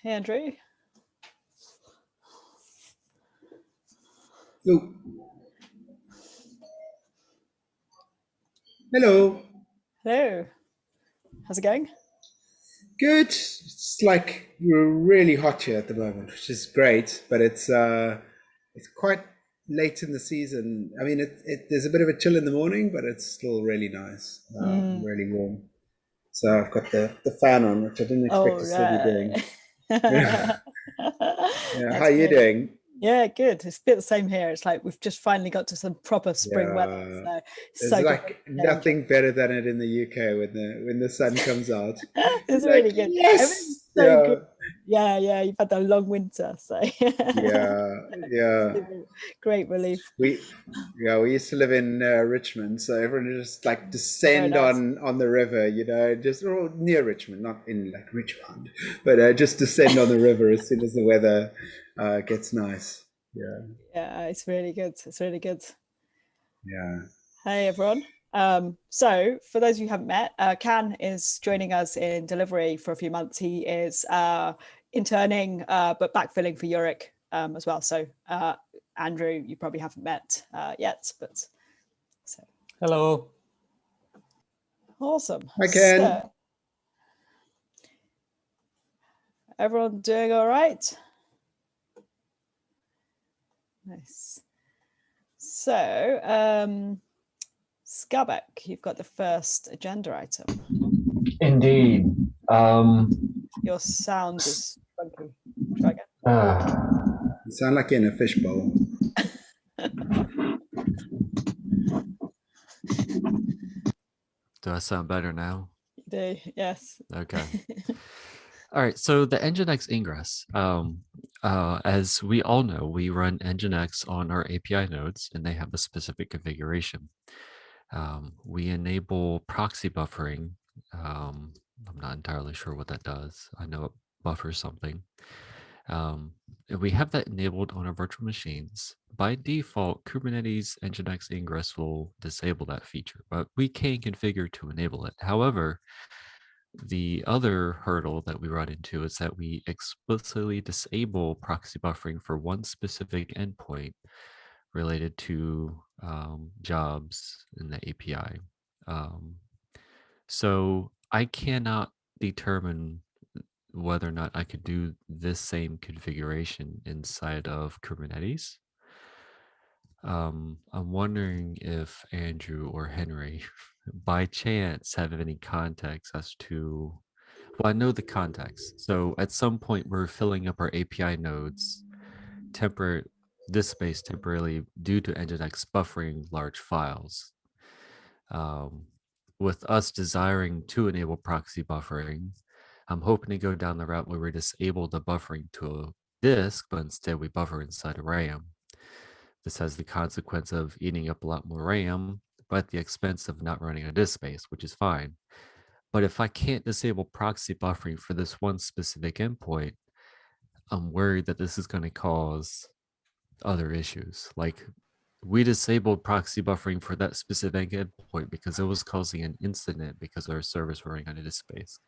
Hey, Andrew. Oh. Hello. Hello. How's it going? Good. It's like we're really hot here at the moment, which is great, but it's quite late in the season. I mean, there's a bit of a chill in the morning, but it's still really nice, really warm. So I've got the fan on, which I didn't expect Oh, to still be right. doing. Yeah. Yeah. How That's are you good. doing? Yeah, good. It's a bit the same here. It's like we've just finally got to some proper spring weather. Yeah. So it's There's so good like to get into nothing better than it in the UK when the sun comes out. it. It's You're like, really good. Everything's yes. so good. Yeah. Yeah. You've had a long winter, so Yeah. Yeah. super great relief. We used to live in Richmond, so everyone would just like Very descend nice. on the river, just or near Richmond, not in like Richmond, but just descend on the river as soon as the weather gets nice. Yeah, Yeah, it's really good. It's really good. yeah. Hey everyone. So for those of you who haven't met, Can is joining us in delivery for a few months. He is interning but backfilling for Yurik as well. So Andrew, you probably haven't met yet, but so Hello. awesome. I can. So everyone doing all right? Nice. So Skabek, you've got the first agenda item. Indeed. Your sound is funky. Try again. You sound like you're in a fishbowl. Do I sound better now? You do, yes. Okay. All right. So the Nginx ingress, as we all know, we run Nginx on our API nodes, and they have a specific configuration. We enable proxy buffering. I'm not entirely sure what that does. I know it buffers something. And we have that enabled on our virtual machines. By default, Kubernetes Nginx ingress will disable that feature, but we can configure to enable it. However, the other hurdle that we run into is that we explicitly disable proxy buffering for one specific endpoint related to jobs in the API. So I cannot determine whether or not I could do this same configuration inside of Kubernetes. I'm wondering if Andrew or Henry, by chance, have any context as to, well, I know the context. So at some point, we're filling up our API nodes, this space temporarily due to Nginx buffering large files. With us desiring to enable proxy buffering, I'm hoping to go down the route where we disable the buffering to a disk, but instead we buffer inside of RAM. This has the consequence of eating up a lot more RAM, but at the expense of not running a disk space, which is fine. But if I can't disable proxy buffering for this one specific endpoint, I'm worried that this is going to cause other issues. Like we disabled proxy buffering for that specific endpoint because it was causing an incident because our servers were running out of disk space.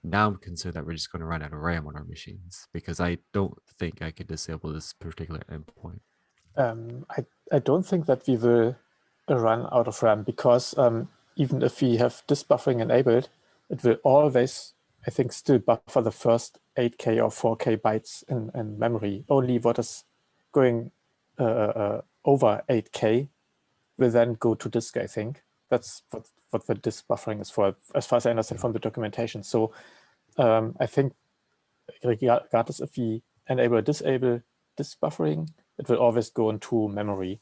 Now I'm concerned that we're just going to run out of RAM on our machines because I don't think I could disable this particular endpoint. I don't think that we will run out of RAM because even if we have this buffering enabled, it will always, I think, still buffer the first 8K or 4K bytes in memory. Only what is going over 8K will then go to disk, I think. That's what the disk buffering is for, as far as I understand from the documentation. So I think regardless if we enable or disable disk buffering, it will always go into memory.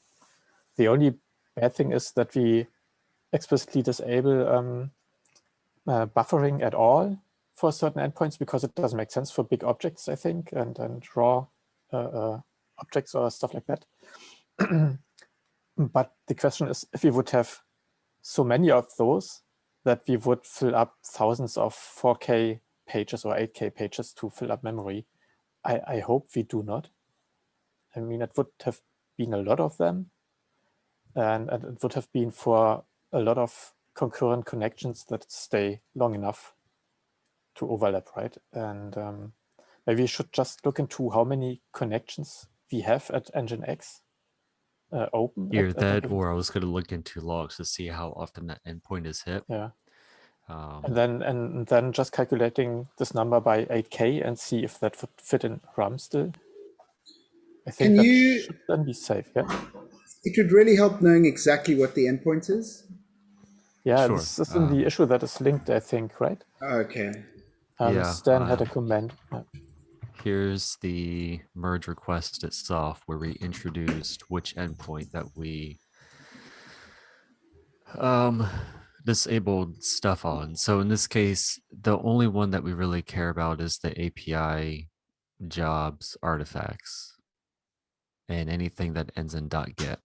The only bad thing is that we explicitly disable buffering at all for certain endpoints because it doesn't make sense for big objects, I think, and raw objects or stuff like that. But the question is if we would have so many of those that we would fill up thousands of 4K pages or 8K pages to fill up memory. I hope we do not. I mean, it would have been a lot of them, and it would have been for a lot of concurrent connections that stay long enough to overlap, right? And maybe we should just look into how many connections we have at Nginx open. Either at that, a or I was going to look into logs to see how often that endpoint is hit. Yeah. Um, And then just calculating this number by 8K and see if that would fit in RAM still. I think that should then be safe, yeah? It would really help knowing exactly what the endpoint is. Yeah, Sure. this is in the issue that is linked, I think, right? Okay. Yeah, Stan had a comment. Yeah. Here's the merge request itself, where we introduced which endpoint that we disabled stuff on. So in this case, the only one that we really care about is the API jobs artifacts and anything that ends in .get,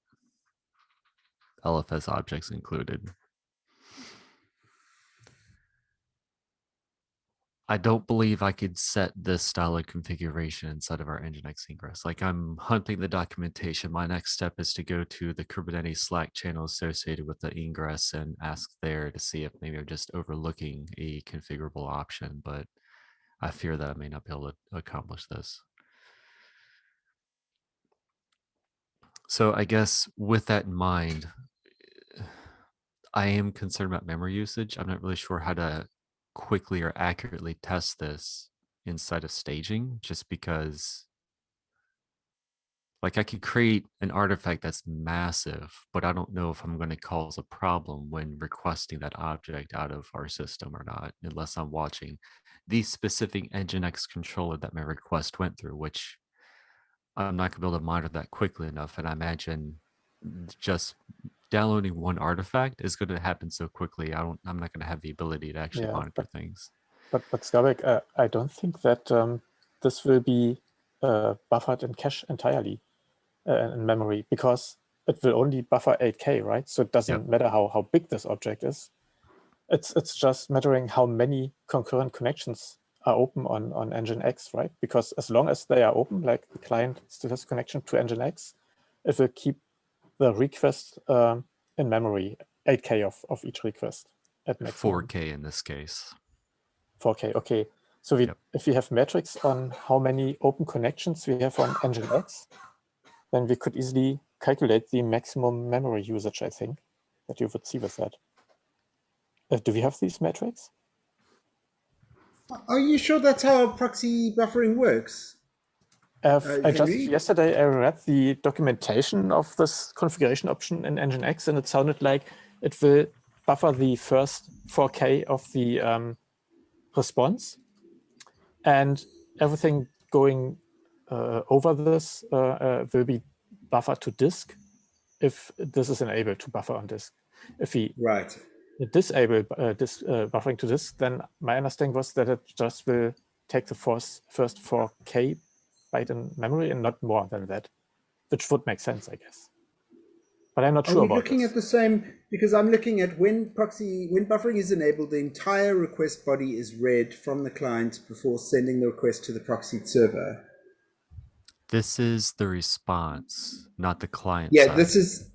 LFS objects included. I don't believe I could set this style of configuration inside of our Nginx ingress. Like, I'm hunting the documentation. My next step is to go to the Kubernetes Slack channel associated with the ingress and ask there to see if maybe I'm just overlooking a configurable option, but I fear that I may not be able to accomplish this. So I guess with that in mind, I am concerned about memory usage. I'm not really sure how to quickly or accurately test this inside of staging, just because like I could create an artifact that's massive, but I don't know if I'm going to cause a problem when requesting that object out of our system or not, unless I'm watching the specific Nginx controller that my request went through, which I'm not going to be able to monitor that quickly enough. And I imagine just downloading one artifact is going to happen so quickly. I'm not going to have the ability to actually monitor things. But Skarbek, I don't think that this will be buffered in cache entirely in memory, because it will only buffer 8K, right? So it doesn't matter how big this object is. It's just measuring how many concurrent connections are open on Nginx, right? Because as long as they are open, like the client still has connection to Nginx, it will keep the request in memory, 8K of each request at maximum. 4K in this case. 4K, okay. So if we have metrics on how many open connections we have on Nginx, then we could easily calculate the maximum memory usage, I think, that you would see with that. Do we have these metrics? Are you sure that's how proxy buffering works? Yesterday I read the documentation of this configuration option in Nginx, and it sounded like it will buffer the first 4K of the response, and everything going over this will be buffered to disk if this is enabled to buffer on disk. If we disable this buffering to disk, then my understanding was that it just will take the first 4K byte in memory and not more than that, which would make sense, I guess. But I'm not sure about looking at the same, because I'm looking at when buffering is enabled, the entire request body is read from the client before sending the request to the proxy server. This is the response, not the client Yeah, side. this is,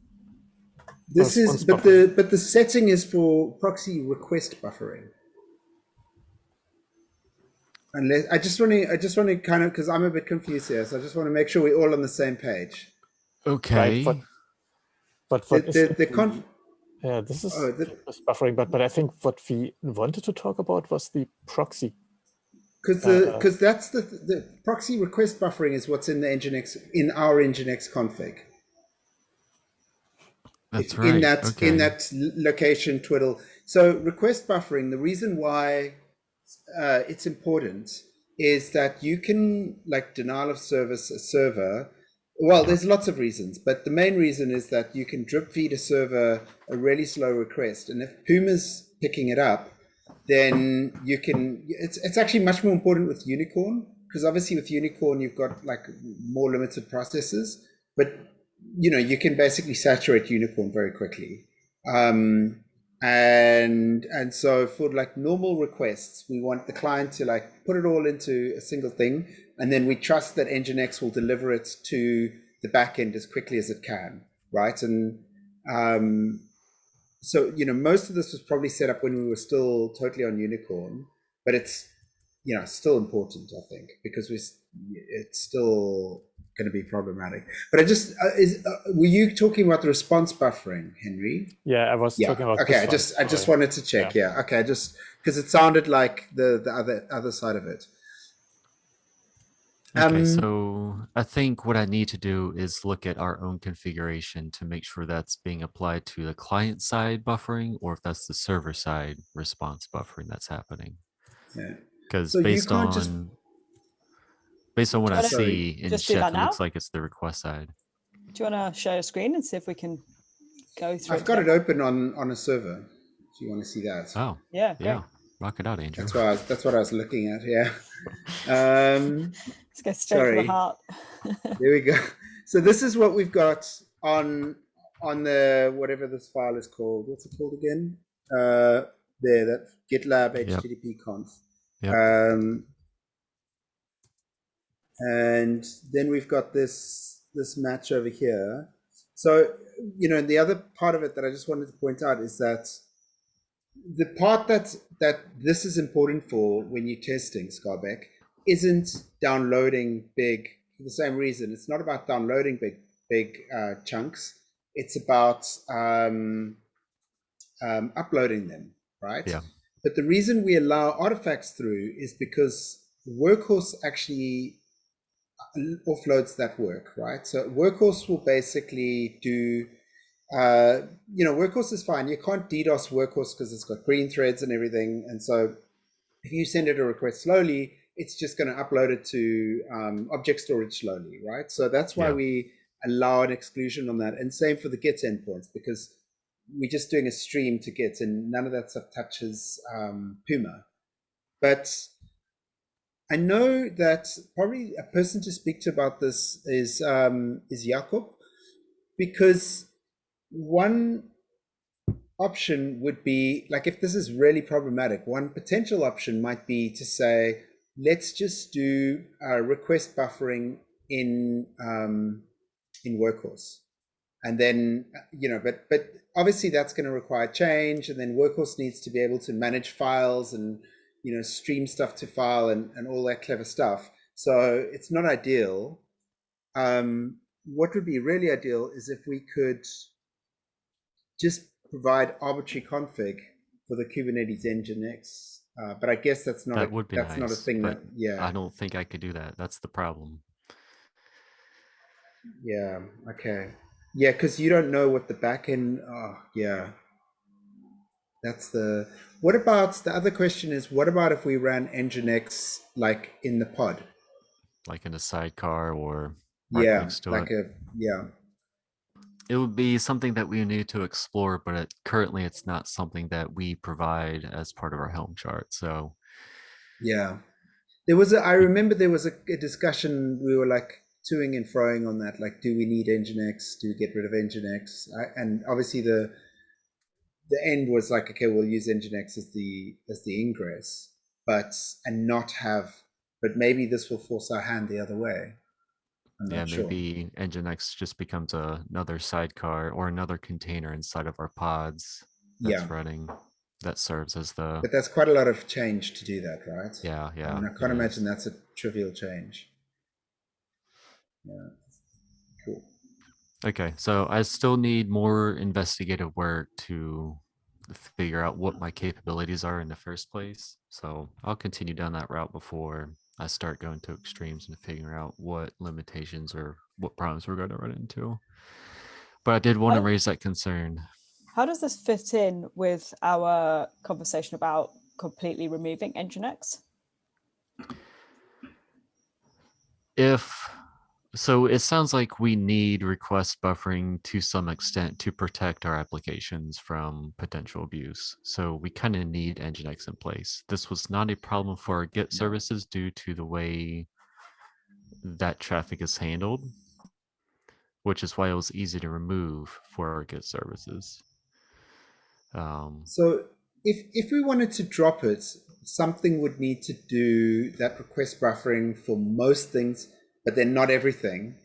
but the setting is for proxy request buffering. Unless I just want to kind of, because I'm a bit confused here, so I just want to make sure we're all on the same page. Okay. Right, but what is yeah, this is buffering, but I think what we wanted to talk about was the proxy. Because that's the proxy request buffering is what's in the Nginx, in our Nginx config. That's right. In that location twiddle. So request buffering, the reason why it's important is that you can, like, denial of service a server. Well, there's lots of reasons, but the main reason is that you can drip feed a server a really slow request, and if Puma's picking it up, then you can. It's actually much more important with Unicorn, because obviously with Unicorn you've got like more limited processes, but you can basically saturate Unicorn very quickly. And so for like normal requests, we want the client to like put it all into a single thing, and then we trust that Nginx will deliver it to the backend as quickly as it can, right? And so most of this was probably set up when we were still totally on Unicorn, but it's still important, I think, because it's still going to be problematic. But were you talking about the response buffering, Henry? Yeah, I was talking about okay. this I just wanted to check. Yeah. Okay. Just because it sounded like the other side of it. Okay, so I think what I need to do is look at our own configuration to make sure that's being applied to the client side buffering, or if that's the server side response buffering that's happening. Yeah. Because So based on what I see in just do Chef, that it now? looks like it's the request side. Do you want to share a screen and see if we can go through? I've got it open on a server. Do you want to see that? Oh, yeah, great. yeah. Rock it out, Andrew. That's what I was looking at. Yeah. Let's go straight for the heart. There we go. So this is what we've got on the whatever this file is called. What's it called again? There, that GitLab HTTP conf. Yep. And then we've got this match over here. So the other part of it that I just wanted to point out is that the part that this is important for when you're testing Scarbeck isn't downloading big, for the same reason. It's not about downloading big chunks. It's about uploading them, right? Yeah. But the reason we allow artifacts through is because Workhorse actually offloads that work, right? So Workhorse will basically do, Workhorse is fine. You can't DDoS Workhorse because it's got green threads and everything. And so if you send it a request slowly, it's just going to upload it to object storage slowly, right? So that's why we allow an exclusion on that. And same for the Git endpoints, because we're just doing a stream to Git and none of that stuff touches Puma. But I know that probably a person to speak to about this is Jakob, because one option would be, like, if this is really problematic, one potential option might be to say, let's just do request buffering in Workhorse. And then, but obviously that's going to require change, and then Workhorse needs to be able to manage files and, stream stuff to file and all that clever stuff. So it's not ideal. What would be really ideal is if we could just provide arbitrary config for the Kubernetes Nginx. But I guess that's not nice, not a thing that, I don't think I could do that. That's the problem. Yeah. Okay. Yeah, because you don't know what the backend. Oh, yeah. That's the. What about the other question? Is what about if we ran Nginx like in the pod, like in a sidecar or right next to it? It would be something that we need to explore, but currently it's not something that we provide as part of our Helm chart. So yeah, I remember there was a discussion. We were like toing and froing on that. Like, do we need Nginx? Do we get rid of Nginx? And obviously the end was like, okay, we'll use Nginx as the ingress, but maybe this will force our hand the other way. Maybe Nginx just becomes another sidecar or another container inside of our pods that's running, that serves as the. But that's quite a lot of change to do that, right? Yeah. I mean, I can't imagine that's a trivial change. Yeah. Cool. Okay, so I still need more investigative work to figure out what my capabilities are in the first place. So I'll continue down that route before I start going to extremes and figuring out what limitations or what problems we're going to run into. But I did want to raise that concern. How does this fit in with our conversation about completely removing Nginx? So it sounds like we need request buffering to some extent to protect our applications from potential abuse. So we kind of need Nginx in place. This was not a problem for our Git services due to the way that traffic is handled, which is why it was easy to remove for our Git services. So if we wanted to drop it, something would need to do that request buffering for most things, but then not everything,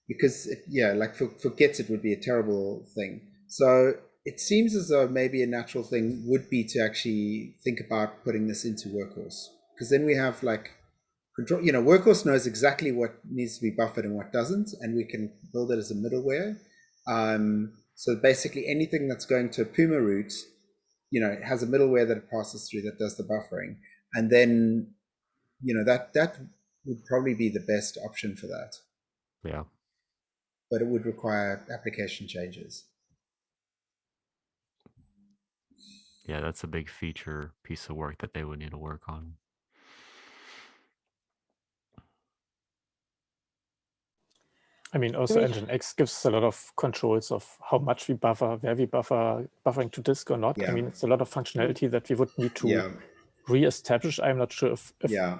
because like for Git, it would be a terrible thing. So it seems as though maybe a natural thing would be to actually think about putting this into Workhorse, because then we have like control. Workhorse knows exactly what needs to be buffered and what doesn't, and we can build it as a middleware. So basically, anything that's going to a Puma route, it has a middleware that it passes through that does the buffering, and then that would probably be the best option for that. Yeah. But it would require application changes. Yeah, that's a big feature piece of work that they would need to work on. I mean, also Nginx gives a lot of controls of how much we buffer, where we buffer, buffering to disk or not. Yeah. I mean, it's a lot of functionality that we would need to re-establish. I'm not sure if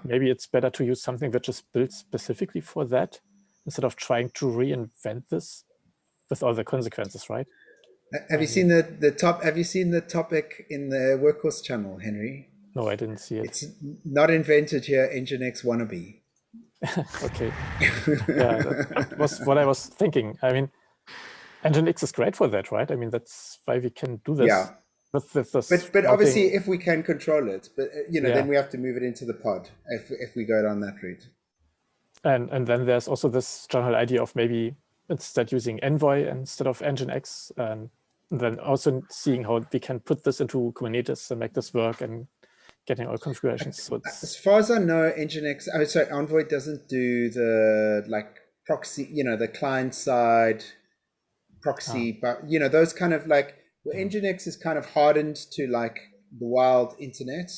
maybe it's better to use something that is built specifically for that instead of trying to reinvent this with all the consequences, right? Have you seen the top? Have you seen the topic in the Workhorse channel, Henry? No, I didn't see it. It's not invented here. Nginx wannabe. Okay. Yeah, that was what I was thinking. I mean, Nginx is great for that, right? I mean, that's why we can do this. Yeah. With this but obviously, if we can control it, but then we have to move it into the pod if we go down that route. And then there's also this general idea of maybe instead using Envoy instead of Nginx, and then also seeing how we can put this into Kubernetes and make this work and getting all configurations. So as far as I know, Nginx, Envoy doesn't do the proxy, the client side proxy, but those kind of Nginx is kind of hardened to the wild internet.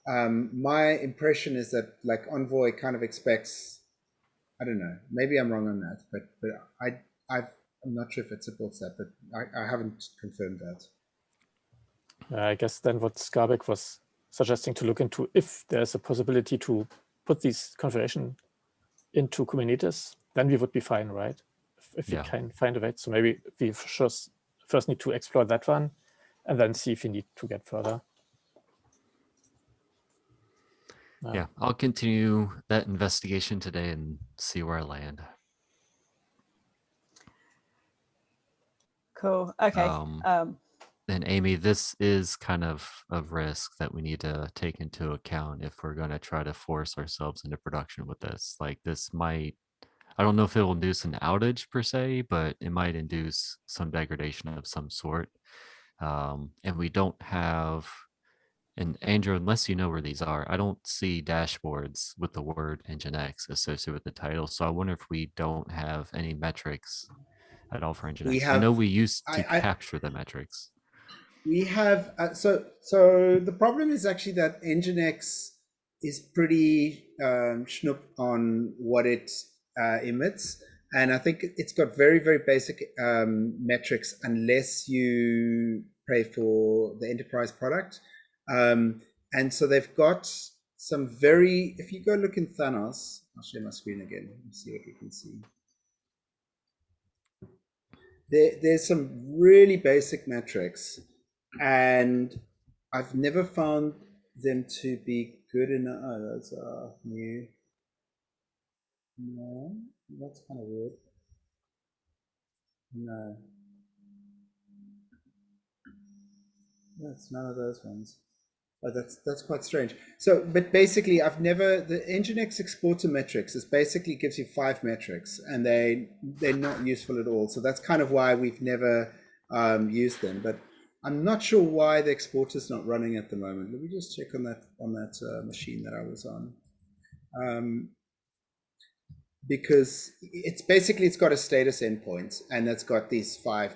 My impression is that Envoy kind of expects, I don't know, maybe I'm wrong on that, but I'm not sure if it supports that, but I haven't confirmed that. I guess then what Skarbek was suggesting to look into, if there's a possibility to put these configuration into Kubernetes, then we would be fine, right? If we can find a way. So maybe we first need to explore that one and then see if we need to get further. Yeah, I'll continue that investigation today and see where I land. Cool. Okay. And Amy, this is kind of a risk that we need to take into account if we're going to try to force ourselves into production with this. This might, I don't know if it will induce an outage per se, but it might induce some degradation of some sort. And we don't have, and Andrew, unless you know where these are, I don't see dashboards with the word Nginx associated with the title. So I wonder if we don't have any metrics at all for Nginx. I know we used to capture the metrics. We have, so the problem is actually that Nginx is pretty schnoop on what it emits. And I think it's got very, very basic metrics unless you pay for the enterprise product. And so they've got some very, if you go look in Thanos, I'll share my screen again and see what you can see. There's some really basic metrics, and I've never found them to be good enough. Oh, those are new. No, that's kind of weird. No. That's none of those ones. Oh, that's quite strange. So, but basically, the Nginx exporter metrics basically gives you 5 metrics, and they're not useful at all. So that's kind of why we've never used them. But I'm not sure why the exporter's not running at the moment. Let me just check on that machine that I was on. Because it's got a status endpoint, and it's got these 5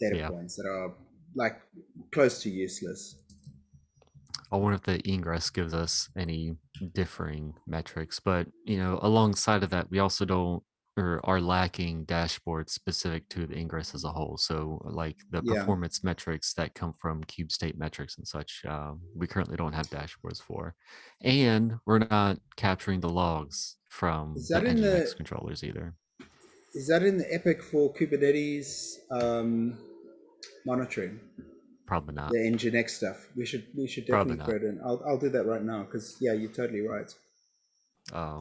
data points that are close to useless. I wonder if the Nginx gives us any differing metrics, but alongside of that, we also don't or are lacking dashboards specific to the Nginx as a whole. So the performance metrics that come from Cube State metrics and such, we currently don't have dashboards for, and we're not capturing the logs from the Nginx controllers either. Is that in the Epic for Kubernetes monitoring? Probably not. The Nginx stuff. We should definitely throw it in. I'll do that right now because you're totally right.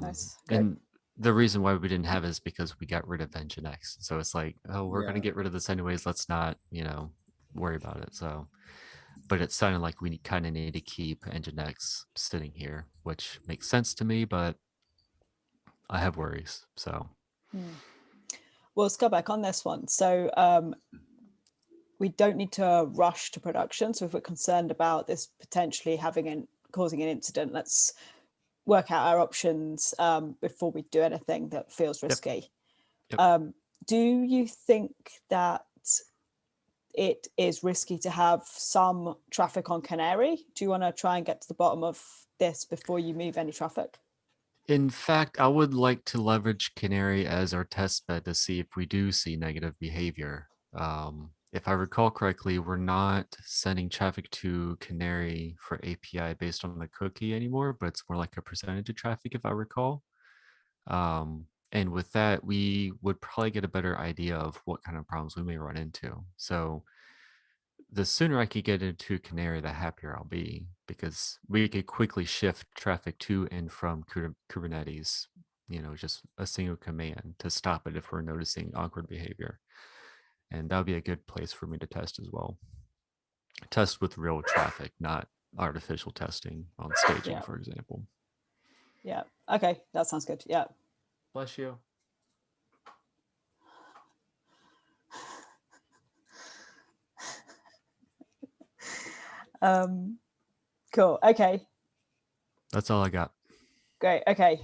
Nice. And the reason why we didn't have it is because we got rid of Nginx. So it's we're going to get rid of this anyways. Let's not, worry about it. So but it sounded like we kind of need to keep Nginx sitting here, which makes sense to me, but I have worries. So, Well, let's go back on this one. So we don't need to rush to production. So if we're concerned about this potentially causing an incident, let's work out our options before we do anything that feels risky. Yep. Do you think that it is risky to have some traffic on Canary? Do you want to try and get to the bottom of this before you move any traffic? In fact, I would like to leverage Canary as our test bed to see if we do see negative behavior. If I recall correctly, we're not sending traffic to Canary for API based on the cookie anymore, but it's more like a percentage of traffic, if I recall. And with that, we would probably get a better idea of what kind of problems we may run into. So the sooner I could get into Canary, the happier I'll be, because we could quickly shift traffic to and from Kubernetes, just a single command to stop it if we're noticing awkward behavior. And that would be a good place for me to test as well. Test with real traffic, not artificial testing on staging, for example. Yeah. Okay. That sounds good. Yeah. Bless you. Cool. Okay. That's all I got. Great. Okay.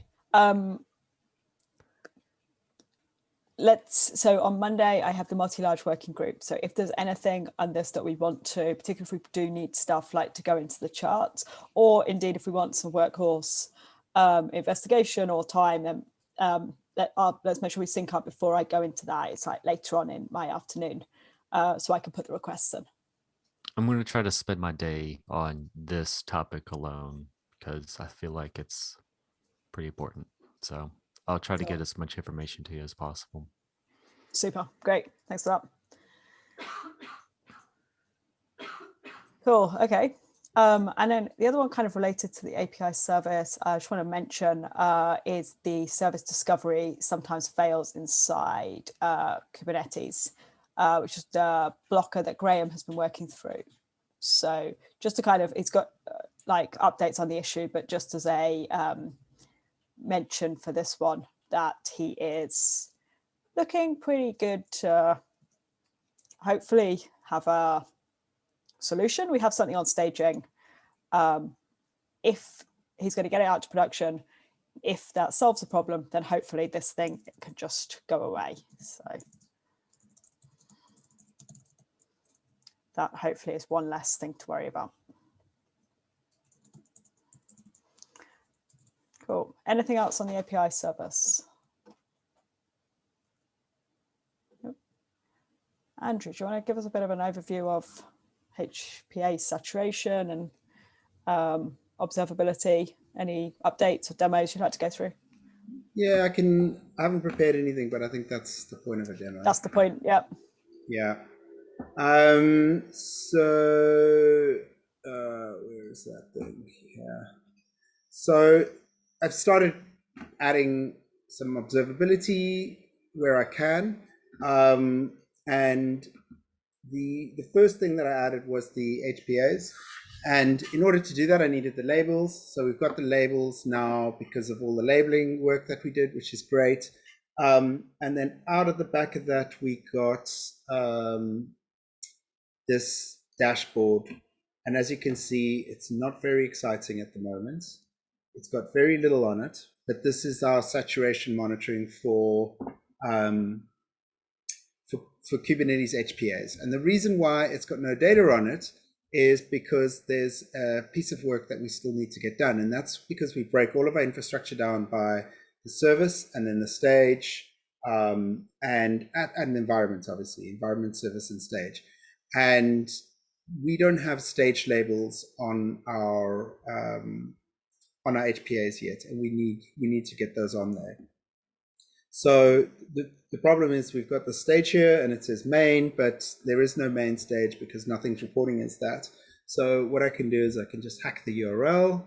So on Monday, I have the multi-large working group. So if there's anything on this that we want to, particularly if we do need stuff like to go into the charts, or indeed if we want some workhorse investigation or time, then let's make sure we sync up before I go into that. It's like later on in my afternoon, so I can put the requests in. I'm going to try to spend my day on this topic alone because I feel like it's pretty important. So I'll try to get as much information to you as possible. Super. Great. Thanks for that. Cool. Okay. And then the other one kind of related to the API service, I just want to mention is the service discovery sometimes fails inside Kubernetes, which is the blocker that Graham has been working through. So just to kind of, it's got like updates on the issue, but just as a mention for this one, that he is looking pretty good to hopefully have a solution. We have something on staging. If he's going to get it out to production, if that solves the problem, then hopefully this thing can just go away. So that hopefully is one less thing to worry about. Cool. Anything else on the API service? Nope. Andrew, do you want to give us a bit of an overview of HPA saturation and observability? Any updates or demos you'd like to go through? Yeah, I haven't prepared anything, but I think that's the point of a demo. That's the point. Yep. Yeah. Where is that thing? Yeah. So I've started adding some observability where I can. And the first thing that I added was the HPAs. And in order to do that, I needed the labels. So we've got the labels now because of all the labeling work that we did, which is great. And then out of the back of that, we got this dashboard. And as you can see, it's not very exciting at the moment. It's got very little on it, but this is our saturation monitoring for Kubernetes HPAs. And the reason why it's got no data on it is because there's a piece of work that we still need to get done. And that's because we break all of our infrastructure down by the service and then the stage and the environment, obviously, environment, service, and stage. And we don't have stage labels on our HPAs yet, and we need to get those on there. So the problem is we've got the stage here and it says main, but there is no main stage because nothing's reporting as that. So what I can do is I can just hack the URL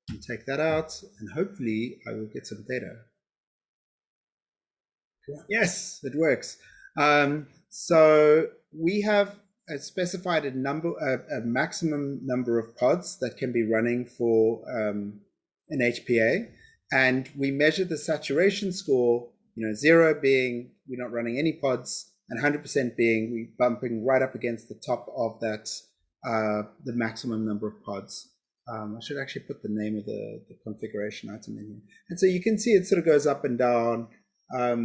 and take that out, and hopefully I will get some data. Yes, it works. So we have specified a maximum number of pods that can be running for an HPA, and we measured the saturation score. 0 being we're not running any pods, and 100% being we bumping right up against the top of that the maximum number of pods. I should actually put the name of the configuration item in here, and so you can see it sort of goes up and down. I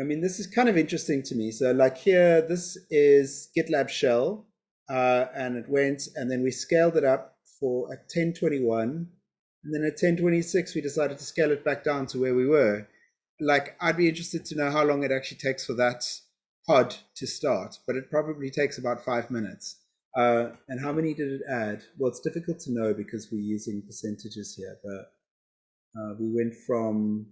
mean, this is kind of interesting to me. So like here, this is GitLab shell, and it went, and then we scaled it up for at 1021, and then at 1026, we decided to scale it back down to where we were. Like, I'd be interested to know how long it actually takes for that pod to start, but it probably takes about 5 minutes. And how many did it add? Well, it's difficult to know because we're using percentages here, but we went from...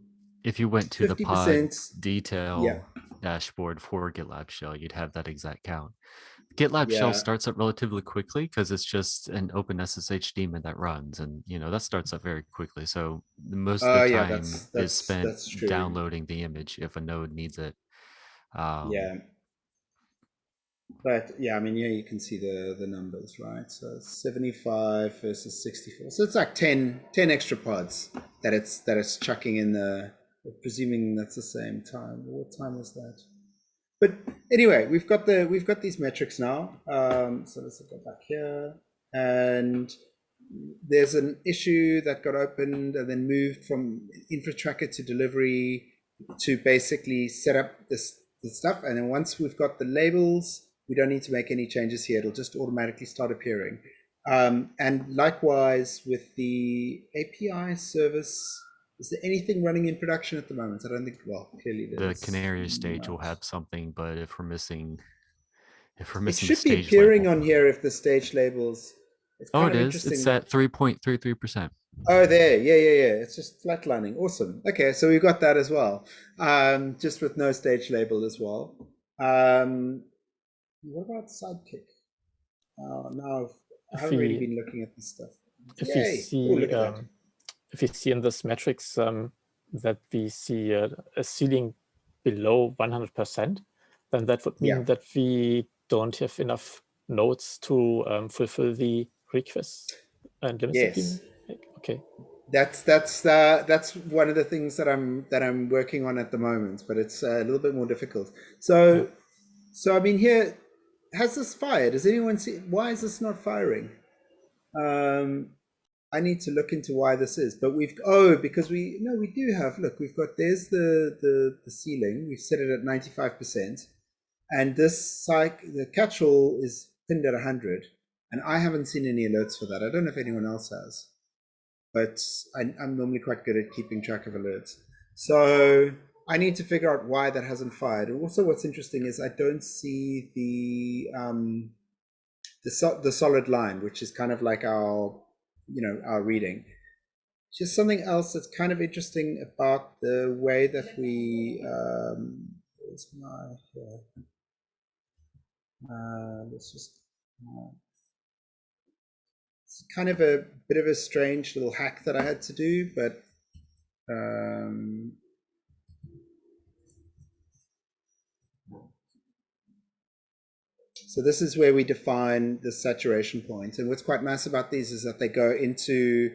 If you went to the 50%, pod detail yeah. dashboard for GitLab shell, you'd have that exact count. GitLab Yeah. shell starts up relatively quickly because it's just an open SSH daemon that runs, and that starts up very quickly. So most of the time is spent downloading the image if a node needs it. Yeah. But yeah, I mean, yeah, you can see the numbers, right? So 75 versus 64. So it's like 10 extra pods that it's chucking in the, presuming that's the same time. What time was that? But anyway, we've got these metrics now. So let's go back here, and there's an issue that got opened and then moved from infra tracker to delivery to basically set up this stuff. And then once we've got the labels, we don't need to make any changes here. It'll just automatically start appearing. And likewise with the API service, is there anything running in production at the moment? I don't think, well, clearly there's the canary stage will have something, but if we're missing it should be appearing on here if the stage labels. It's kind of interesting. It's at 3.33%. Oh, there, yeah. It's just flatlining. Awesome. Okay, so we've got that as well, just with no stage label as well. What about Sidekick? Now I haven't really been looking at this stuff. If you see in this metrics that we see a ceiling below 100%, then that would mean that we don't have enough nodes to fulfill the requests and limits. Yes. Okay. That's one of the things that I'm working on at the moment, but it's a little bit more difficult. So I mean, here, has this fired? Does anyone see? Why is this not firing? I need to look into why this is, but because we do have, look, we've got, there's the ceiling, we've set it at 95%, and the catch-all is pinned at 100, and I haven't seen any alerts for that. I don't know if anyone else has, but I'm normally quite good at keeping track of alerts. So I need to figure out why that hasn't fired. And also what's interesting is I don't see the solid line, which is kind of like our reading. Just something else that's kind of interesting about the way that we it's kind of a bit of a strange little hack that I had to do, but so this is where we define the saturation point. And what's quite nice about these is that they go into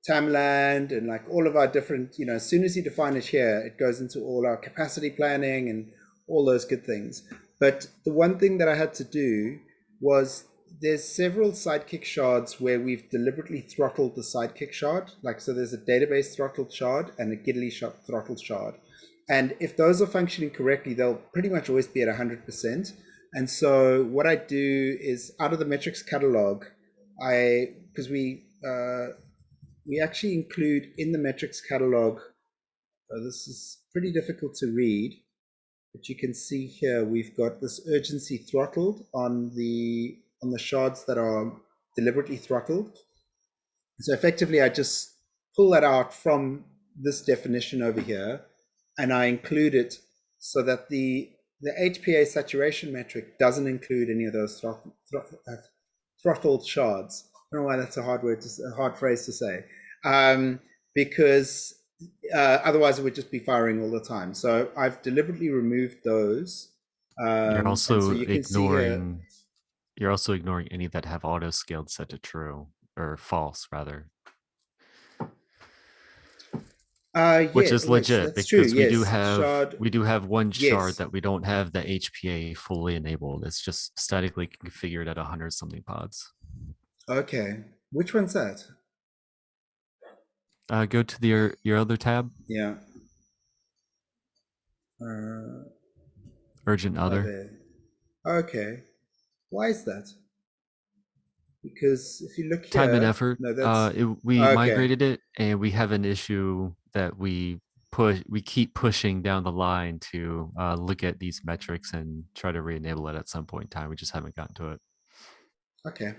Tamland and like all of our different, as soon as you define it here, it goes into all our capacity planning and all those good things. But the one thing that I had to do was there's several Sidekick shards where we've deliberately throttled the Sidekick shard. So there's a database throttled shard and a Gitly throttled shard. And if those are functioning correctly, they'll pretty much always be at 100%. And so what I do is out of the metrics catalog, because we actually include in the metrics catalog, this is pretty difficult to read, but you can see here we've got this urgency throttled on the shards that are deliberately throttled. So effectively I just pull that out from this definition over here, and I include it so that the HPA saturation metric doesn't include any of those throttled shards. I don't know why that's a hard phrase to say, because otherwise it would just be firing all the time. So I've deliberately removed those You're And so also you can see here, ignoring any that have auto scaled set to true or false rather. Which yeah, is wait, legit that's true. because Yes, shard. we do have one shard Yes. that we don't have the HPA fully enabled. It's just statically configured at 100 something pods. Okay. Which one's that? Go to your other tab, Yeah. urgent other. There. Okay. Why is that? Because if you look here, Time and effort. no, that's We okay. migrated it, and we have an issue that we keep pushing down the line to look at these metrics and try to re-enable it at some point in time. We just haven't gotten to it. Okay,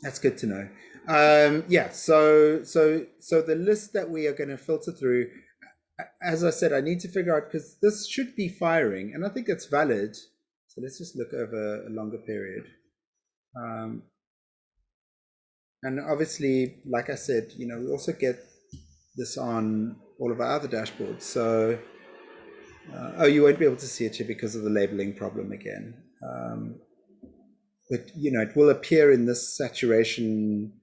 that's good to know. Yeah. So the list that we are going to filter through, as I said, I need to figure out because this should be firing, and I think it's valid. So let's just look over a longer period. And obviously, like I said, you know, we also get this on all of our other dashboards. So, oh, you won't be able to see it here because of the labeling problem again. But, you know, it will appear in this saturation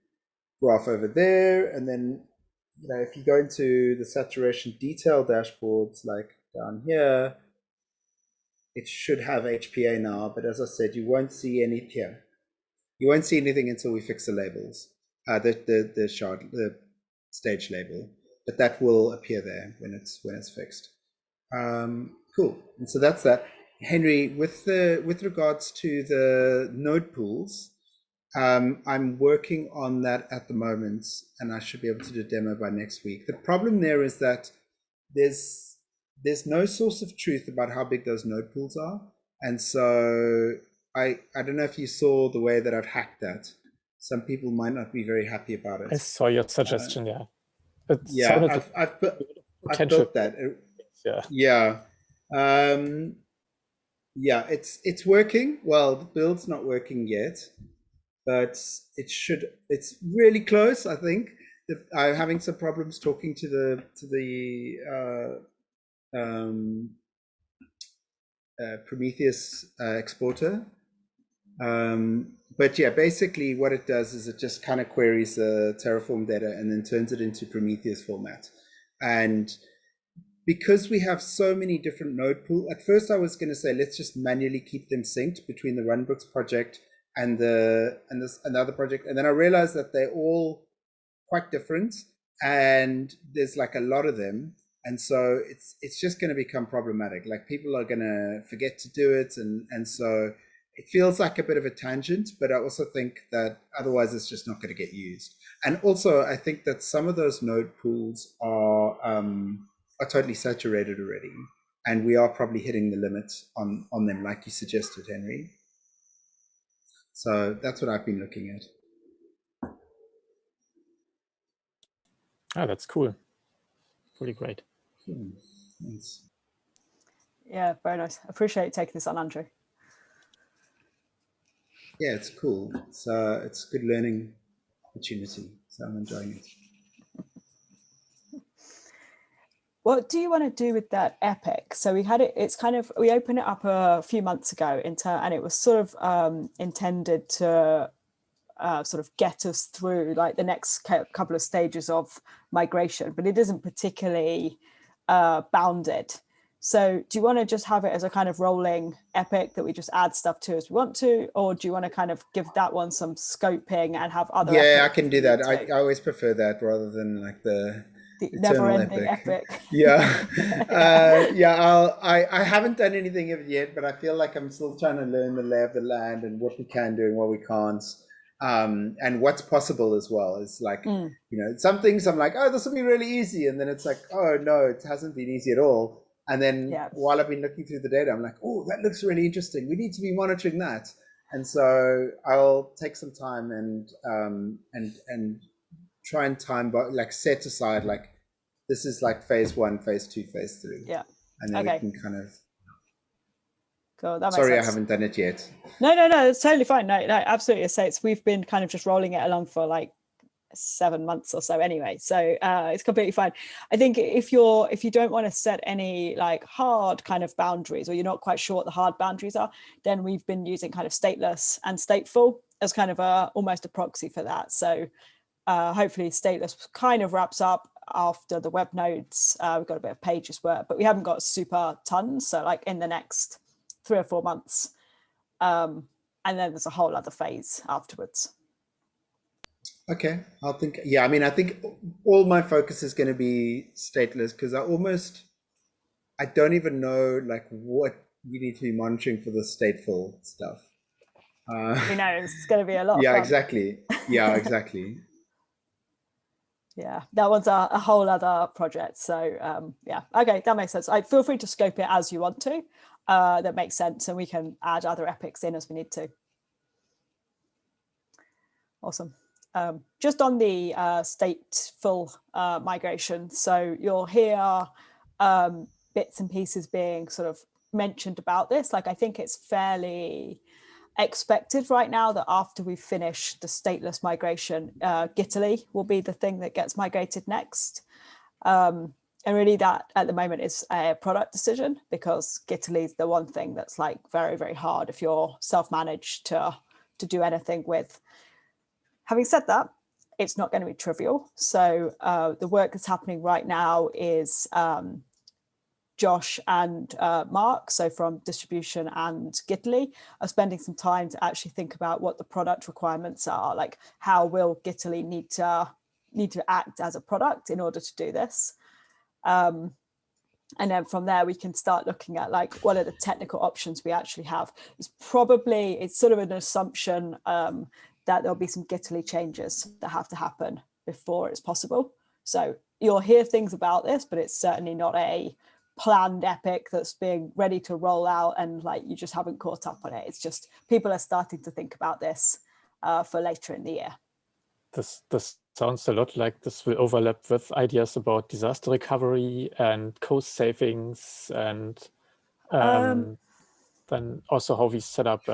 graph over there. And then, you know, if you go into the saturation detail dashboards, like down here, it should have HPA now. But as I said, you won't see any here. You won't see anything until we fix the labels, the stage label, but that will appear there when it's fixed. Cool. And so that's that. Henry, with regards to the node pools, I'm working on that at the moment, and I should be able to do a demo by next week. The problem there is that there's no source of truth about how big those node pools are, and so I don't know if you saw the way that I've hacked that. Some people might not be very happy about it. I saw your suggestion. Yeah. It Yeah, I've built that. Yeah. Yeah, it's working. Well, the build's not working yet, but it should. It's really close. I think I'm having some problems talking to the Prometheus exporter. But yeah, basically what it does is it just kind of queries the Terraform data and then turns it into Prometheus format. And because we have so many different node pools, at first I was going to say, let's just manually keep them synced between the Runbooks project and another project. And then I realized that they're all quite different and there's like a lot of them. And so it's just going to become problematic. Like people are going to forget to do it. And so it feels like a bit of a tangent, but I also think that otherwise it's just not going to get used. And also I think that some of those node pools are totally saturated already. And we are probably hitting the limit on them, like you suggested, Henry. So that's what I've been looking at. Oh, that's cool. Pretty great. Thanks. Yeah, very nice. Appreciate you taking this on, Andrew. Yeah, it's cool. It's a good learning opportunity. So I'm enjoying it. What do you want to do with that epic? So we had it, we opened it up a few months ago and it was sort of intended to sort of get us through like the next couple of stages of migration, but it isn't particularly bounded. So do you want to just have it as a kind of rolling epic that we just add stuff to as we want to, or do you want to kind of give that one some scoping and have other? Yeah, I can do that. I always prefer that rather than like the never-ending epic. Yeah. I haven't done anything of it yet, but I feel like I'm still trying to learn the lay of the land and what we can do and what we can't, and what's possible as well. It's like, you know, some things I'm like, oh, this will be really easy, and then it's like, oh no, it hasn't been easy at all. And then while I've been looking through the data, I'm like, oh, that looks really interesting. We need to be monitoring that. And so I'll take some time and try and like set aside like this is like phase 1, phase 2, phase 3. Yeah. And then we can kind of. Cool. That makes Sorry, sense. I haven't done it yet. No, it's totally fine. No, absolutely. We've been kind of just rolling it along for like 7 months or so anyway, so it's completely fine. I think if you don't want to set any like hard kind of boundaries, or you're not quite sure what the hard boundaries are, then we've been using kind of stateless and stateful as kind of almost a proxy for that. So hopefully stateless kind of wraps up after the web nodes. We've got a bit of pages work, but we haven't got super tons, so like in the next 3 or 4 months, and then there's a whole other phase afterwards. Okay, I think all my focus is going to be stateless, because I don't even know like what we need to be monitoring for the stateful stuff. Who knows? It's going to be a lot yeah, of fun. exactly. Yeah, exactly. Yeah, that one's a whole other project. So yeah, okay, that makes sense. Feel free to scope it as you want to. That makes sense, and we can add other epics in as we need to. Awesome. Just on the stateful migration, so you'll hear bits and pieces being sort of mentioned about this. Like, I think it's fairly expected right now that after we finish the stateless migration, Gitaly will be the thing that gets migrated next. And really that at the moment is a product decision, because Gitaly is the one thing that's like very, very hard if you're self-managed to do anything with. Having said that, it's not going to be trivial. So the work that's happening right now is Josh and Mark, so from distribution and Gitaly, are spending some time to actually think about what the product requirements are. Like, how will Gitaly need to act as a product in order to do this? And then from there, we can start looking at like, what are the technical options we actually have? It's sort of an assumption that there'll be some Gitaly changes that have to happen before it's possible. So you'll hear things about this, but it's certainly not a planned epic that's being ready to roll out and like you just haven't caught up on it. It's just people are starting to think about this for later in the year. This sounds a lot like this will overlap with ideas about disaster recovery and cost savings, and then also how we set up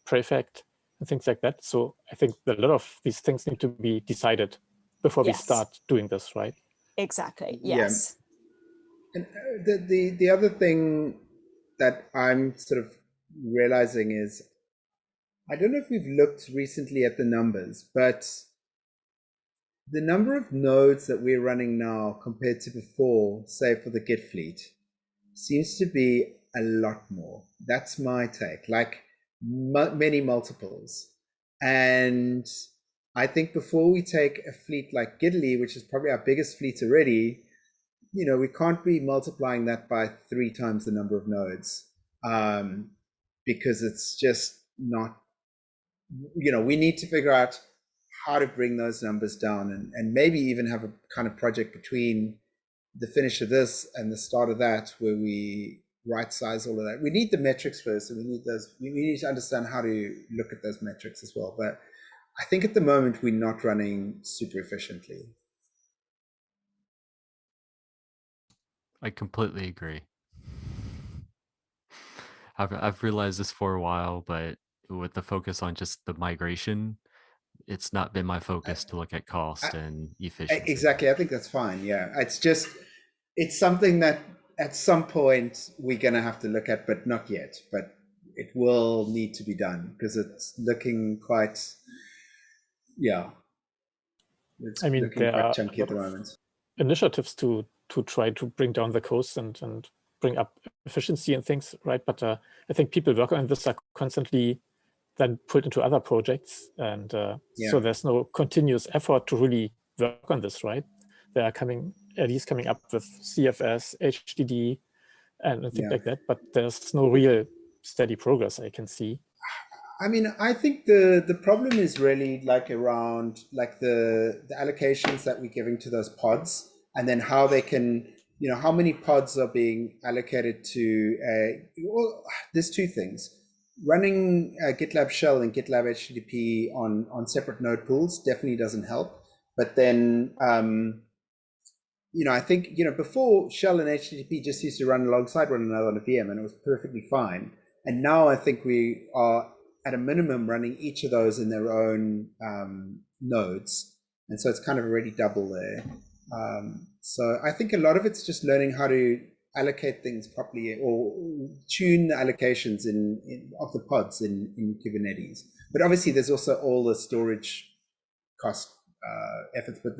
Prefect and things like that. So I think a lot of these things need to be decided before we start doing this, right? Exactly. Yes. Yeah. And the other thing that I'm sort of realizing is, I don't know if we've looked recently at the numbers, but the number of nodes that we're running now compared to before, say for the Git fleet, seems to be a lot more. That's my take, like many multiples. And I think before we take a fleet like Gitaly, which is probably our biggest fleet already, we can't be multiplying that by 3 times the number of nodes, because it's just not, we need to figure out how to bring those numbers down, and maybe even have a kind of project between the finish of this and the start of that, where we right size all of that. We need the metrics first, and we need to understand how to look at those metrics as well. But I think at the moment we're not running super efficiently. I completely agree. I've realized this for a while, but with the focus on just the migration, it's not been my focus to look at cost and efficiency. Exactly. I think that's fine. Yeah. It's something that at some point we're going to have to look at, but not yet. But it will need to be done, because it's looking quite, it's looking quite chunky at the moment. Initiatives to try to bring down the costs and bring up efficiency and things, right? But I think people working on this are constantly then put into other projects, and so there's no continuous effort to really work on this, right? They are coming up with CFS, HDD, and things like that, but there's no real steady progress I can see. I mean, I think the problem is really like around like the allocations that we're giving to those pods, and then how they can, how many pods are being allocated to well, there's 2 things. Running GitLab Shell and GitLab HTTP on separate node pools definitely doesn't help. But then, I think, before Shell and HTTP just used to run alongside one another on a VM, and it was perfectly fine. And now I think we are at a minimum running each of those in their own nodes. And so it's kind of already double there. So I think a lot of it's just learning how to allocate things properly or tune the allocations of the pods in Kubernetes. But obviously there's also all the storage cost efforts. But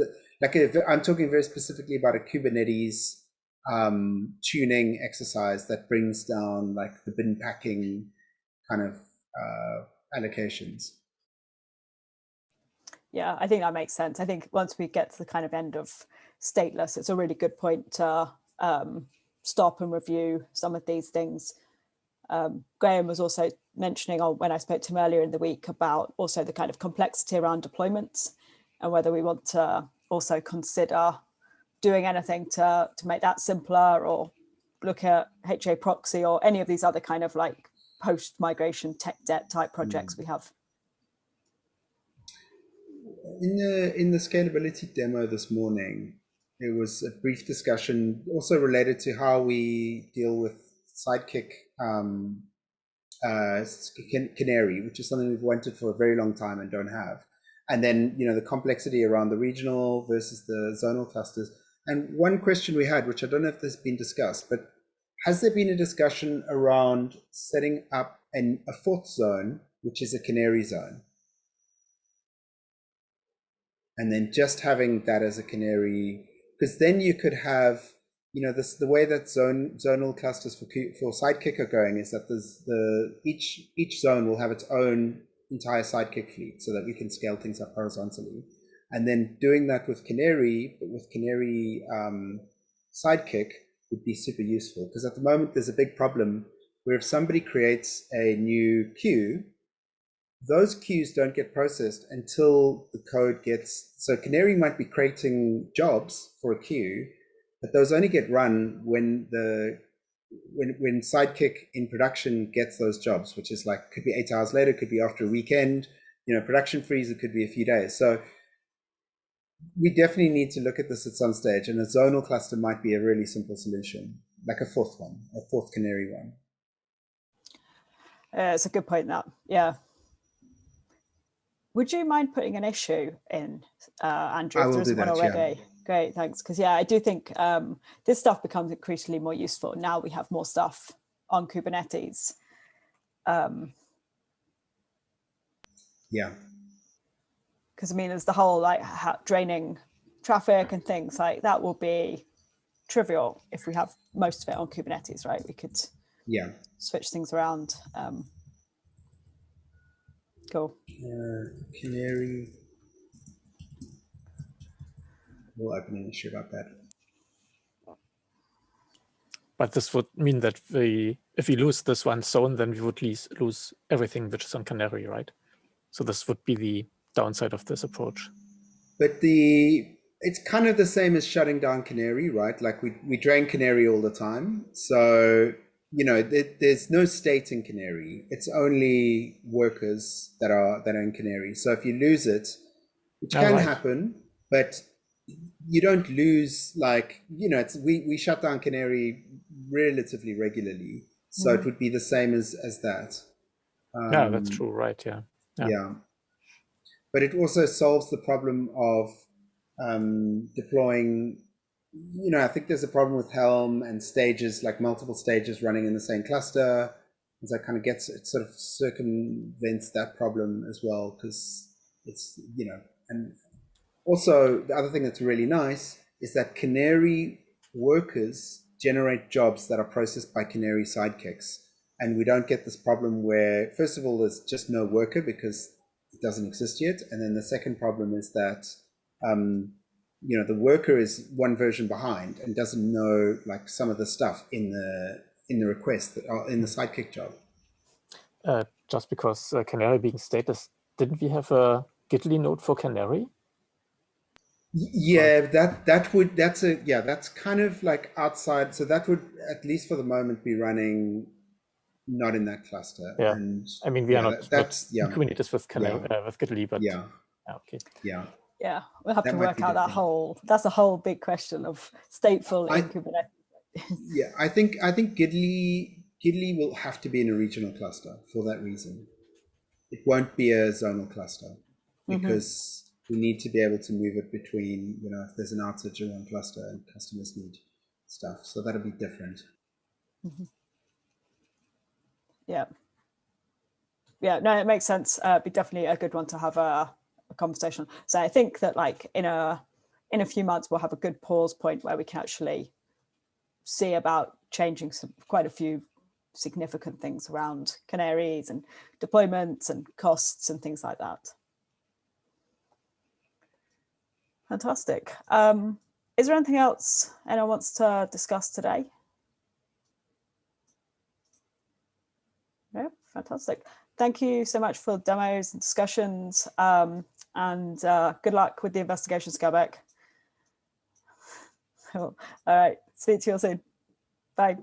I'm talking very specifically about a Kubernetes tuning exercise that brings down like the bin packing kind of allocations. Yeah, I think that makes sense. I think once we get to the kind of end of stateless, it's a really good point to stop and review some of these things. Graham was also mentioning when I spoke to him earlier in the week about also the kind of complexity around deployments and whether we want to also consider doing anything to make that simpler, or look at HA proxy or any of these other kind of like post-migration tech debt type projects we have. In the scalability demo this morning, there was a brief discussion also related to how we deal with Sidekick Canary, which is something we've wanted for a very long time and don't have. And then, the complexity around the regional versus the zonal clusters. And one question we had, which I don't know if this has been discussed, but has there been a discussion around setting up a fourth zone, which is a canary zone? And then just having that as a canary, because then you could have, the way that zonal clusters for Sidekick are going is that each zone will have its own entire Sidekick fleet, so that we can scale things up horizontally. And then doing that with Canary, but with Canary Sidekick would be super useful, because at the moment there's a big problem where if somebody creates a new queue, those queues don't get processed until the code gets, so Canary might be creating jobs for a queue, but those only get run when Sidekick in production gets those jobs, which is like, could be 8 hours later, could be after a weekend, production freeze, it could be a few days. So we definitely need to look at this at some stage, and a zonal cluster might be a really simple solution, like a fourth Canary one. It's a good point, that, yeah. Would you mind putting an issue in, Andrew, if there isn't one already? Yeah. Great, thanks. Because I do think this stuff becomes increasingly more useful. Now we have more stuff on Kubernetes. Yeah. Because there's the whole draining traffic and things like that will be trivial if we have most of it on Kubernetes, right? We could switch things around. Cool. Canary. We'll open an issue about that. But this would mean that if we lose this one zone, then we would lose everything which is on Canary, right? So this would be the downside of this approach. But it's kind of the same as shutting down Canary, right? Like we drain Canary all the time. So, there's no state in Canary. It's only workers that are in Canary. So if you lose it, which can happen, but you don't lose, we shut down Canary relatively regularly. So it would be the same as that. Yeah, that's true, right? Yeah. But it also solves the problem of deploying, I think there's a problem with Helm and stages, like multiple stages running in the same cluster. And so it sort of circumvents that problem as well, because it's, and also the other thing that's really nice is that Canary workers generate jobs that are processed by Canary sidekicks. And we don't get this problem where, first of all, there's just no worker because it doesn't exist yet. And then the second problem is that, the worker is one version behind and doesn't know some of the stuff in the request that are in the Sidekick job. Just because Canary being stateless, didn't we have a Gitly node for Canary? Yeah, that's kind of like outside. So that would, at least for the moment, be running not in that cluster. Yeah, and we are not Kubernetes with Canary with Gitly, but okay. Yeah, we'll have to work out that's a whole big question of stateful in Kubernetes. I think Gitly will have to be in a regional cluster for that reason. It won't be a zonal cluster because we need to be able to move it between, if there's an outage in one cluster and customers need stuff. So that'll be different. Yeah. Yeah, no, it makes sense. It'd be definitely a good one to have a conversation. So I think that like in a few months, we'll have a good pause point where we can actually see about changing quite a few significant things around canaries and deployments and costs and things like that. Fantastic. Is there anything else anyone wants to discuss today? No, fantastic. Thank you so much for the demos and discussions, and good luck with the investigation, Scabeck. All right, speak to you all soon. Bye.